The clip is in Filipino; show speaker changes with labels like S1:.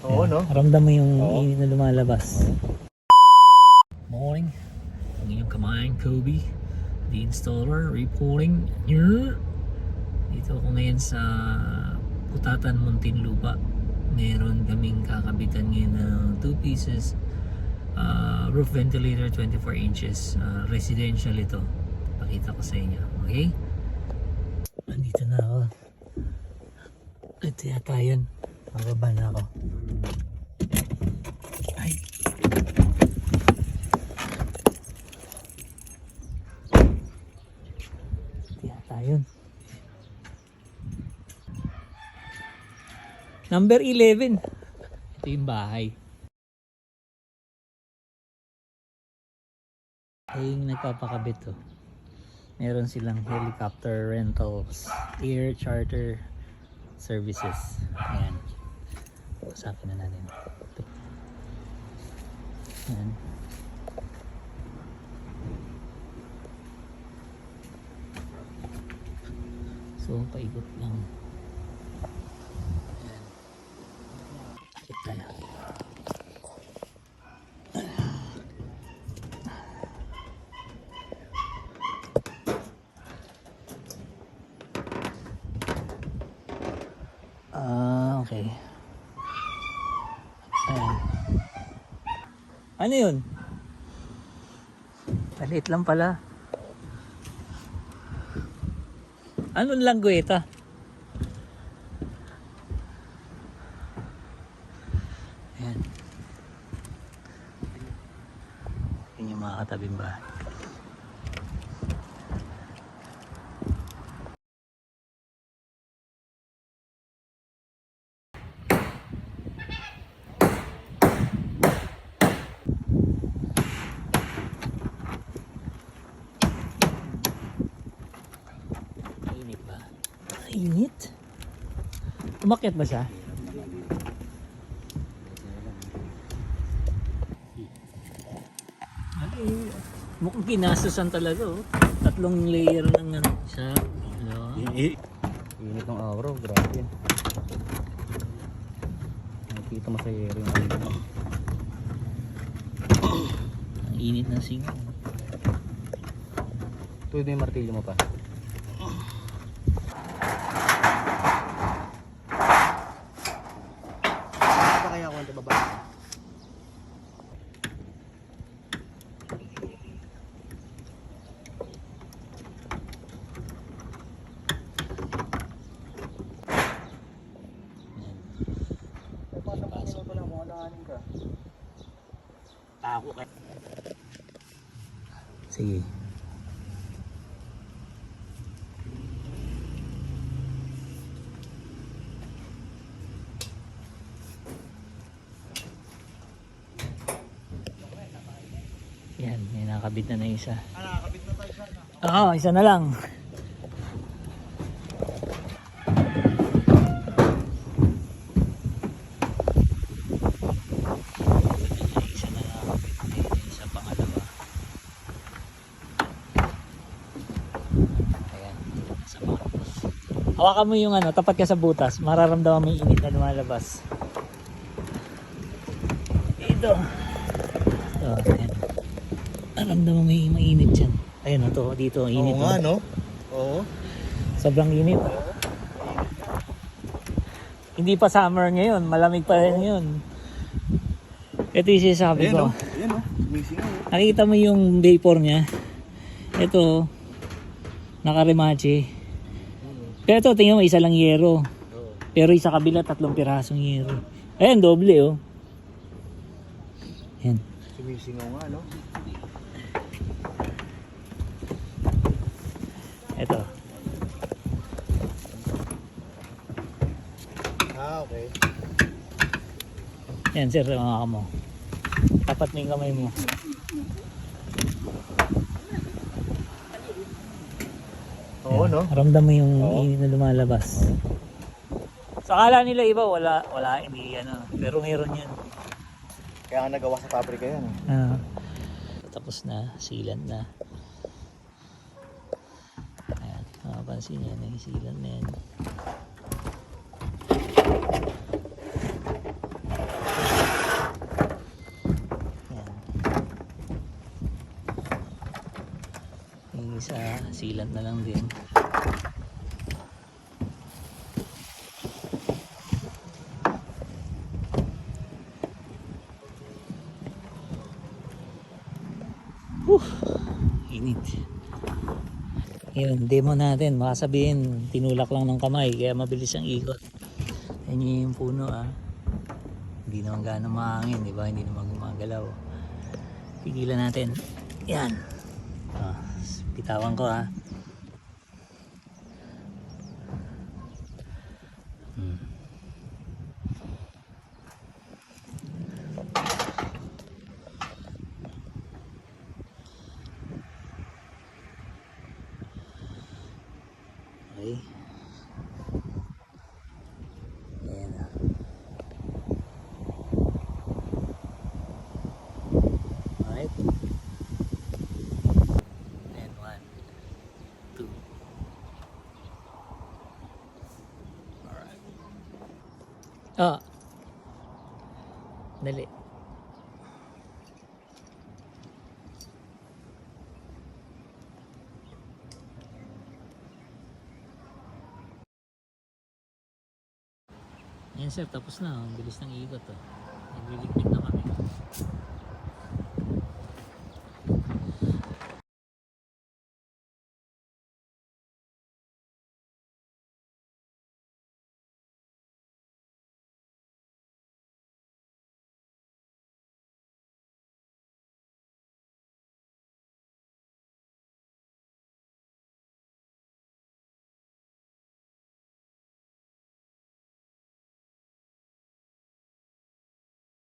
S1: Oo, no?
S2: Ramdam mo yung init na lumalabas. Morning. Ang inyong kamain, Kobe. The installer, reporting. Dito ako ngayon sa Putatan, Muntinlupa. Meron kaming kakabitan ngayon ng 2 pieces roof ventilator, 24 inches. Residential ito. Pakita ko sa inyo. Okay? Andito na ako. Ito yata yun. Mababa na ako. Ay. Ito yata yun. Number 11. Ito yung bahay. Ay yung nagpapakabit to. Meron silang helicopter rentals, air charter services. Ayan. Usapin na natin. Ito. Ayan. So, paikot lang. Ayan. Ikot tayo. Okay. Ayan. Ano yun? Maliit lang pala. Anong langgweta? Ayan. Yun yung mga katabing bahay. Init ba? Init? Umakyat ba siya? Ay, mukhang kinasusan talaga oh. 3 layer ng ano. Isa, dalawa.
S1: Init ng araw, grabe. Nakikita mo sa area yung ano.
S2: Ang init ng singaw.
S1: Tuwid mo yung martilyo mo pa. Ano kaya ako ang baba?
S2: Ako ka. Sige. Yan, may nakabit na isa.
S1: Nakakabit na tayo siya.
S2: Oo, isa na lang. Isa na nakakabit. Isa pangalawa. Ayan, sa pangalawas. Hawakan mo yung ano, tapat ka sa butas. Mararamdaman mo yung init na lumalabas. Ito. Ito, ayan. Naramdaman mo yung mainit dyan. Ayun o, to, dito, init.
S1: Oo nga, no? Oo.
S2: Sobrang init. Hindi pa summer ngayon, malamig pa rin ngayon. Ito yung sinasabi ko.
S1: Ayan, no? Missing ako.
S2: Nakita mo yung vapor niya. Ito, nakarimachi. Pero ito, tingnan mo, isa lang yero. Pero isa kabila, 3 pirasong yero. Ayan, doble oh. Ayan.
S1: Sumisingaw nga, no?
S2: Ito.
S1: Okay.
S2: Yan, sir, mga mo. Tapat mo yung kamay mo.
S1: Oo, no?
S2: Ramdam mo yung init na lumalabas. Sa akala nila iba, wala, hindi yan. Pero meron yan.
S1: Kaya nga nagawa sa pabrika yan.
S2: Tapos na, sealant na. Ayan, makapansin yan, yung sealant na yan. sealant na lang din. Init. Yun, demo natin. Baka sabihin, tinulak lang ng kamay kaya mabilis ang ikot. Yan yung puno hindi naman gano'ng mahangin, di ba? Hindi naman gumagalaw. Pigilan natin. Yan. Pitawan ko Okay. Ayan Alright. And 1, 2. Alright. Dali. Ayan sir, tapos na. Ang bilis ng ikot. Nagliligpit na kami.